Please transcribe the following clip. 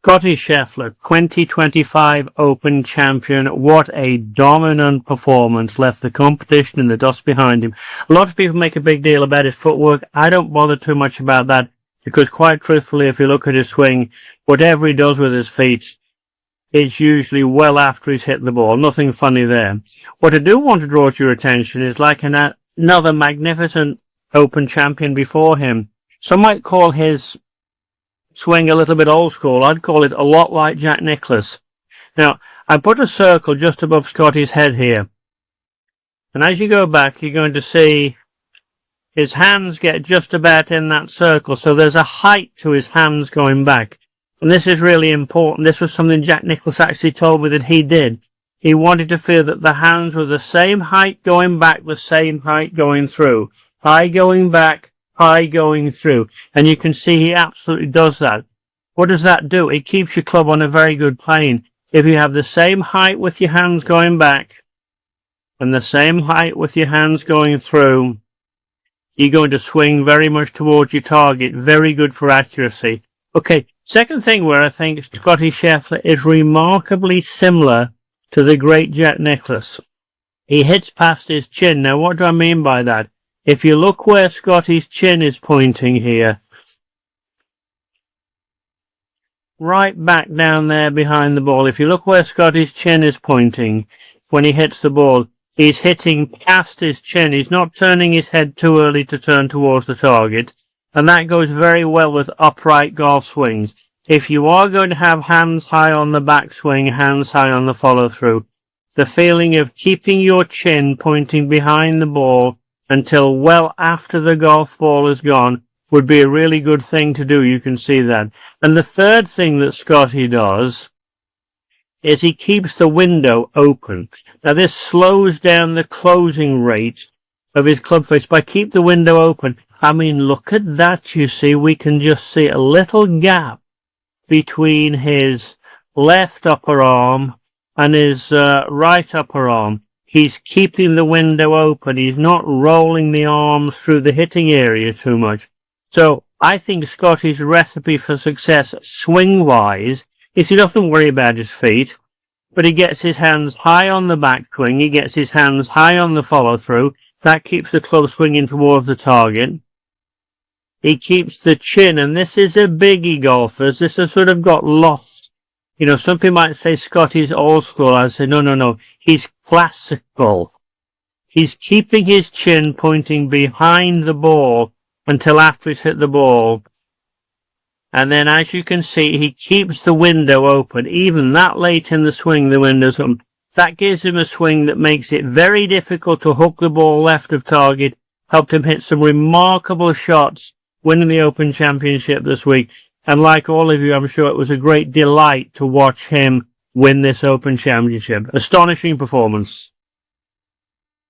Scottie Scheffler, 2025 Open champion. What a dominant performance. Left the competition in the dust behind him. A lot of people make a big deal about his footwork. I don't bother too much about that because, quite truthfully, if you look at his swing, whatever he does with his feet, it's usually well after he's hit the ball. Nothing funny there. What I do want to draw to your attention is like another magnificent Open champion before him. Some might call his swing a little bit old school. I'd call it a lot like Jack Nicklaus. Now, I put a circle just above Scottie's head here. And as you go back, you're going to see his hands get just about in that circle. So there's a height to his hands going back. And this is really important. This was something Jack Nicklaus actually told me that he did. He wanted to feel that the hands were the same height going back, the same height going through. High going back, high going through. And you can see he absolutely does that. What does that do? It keeps your club on a very good plane. If you have the same height with your hands going back and the same height with your hands going through, you're going to swing very much towards your target. Very good for accuracy. Okay, second thing where I think Scottie Scheffler is remarkably similar to the great Jack Nicklaus. He hits past his chin. Now, what do I mean by that? If you look where Scottie's chin is pointing here, right back down there behind the ball, if you look where Scottie's chin is pointing when he hits the ball, he's hitting past his chin. He's not turning his head too early to turn towards the target. And that goes very well with upright golf swings. If you are going to have hands high on the backswing, hands high on the follow through, the feeling of keeping your chin pointing behind the ball until well after the golf ball is gone would be a really good thing to do. You can see that. And the third thing that Scottie does is he keeps the window open. Now this slows down the closing rate of his club face by keep the window open. I mean, look at that. You see, we can just see a little gap between his left upper arm and his right upper arm. He's keeping the window open. He's not rolling the arms through the hitting area too much. So I think Scottie's recipe for success swing-wise is he doesn't worry about his feet, but he gets his hands high on the backswing. He gets his hands high on the follow-through. That keeps the club swinging towards the target. He keeps the chin, and this is a biggie, golfers. This has sort of got lost. You know, some people might say Scottie's old school. I say, no. He's classical. He's keeping his chin pointing behind the ball until after he's hit the ball. And then, as you can see, he keeps the window open. Even that late in the swing, the window's open. That gives him a swing that makes it very difficult to hook the ball left of target. Helped him hit some remarkable shots, winning the Open Championship this week. And like all of you, I'm sure it was a great delight to watch him win this Open Championship. Astonishing performance.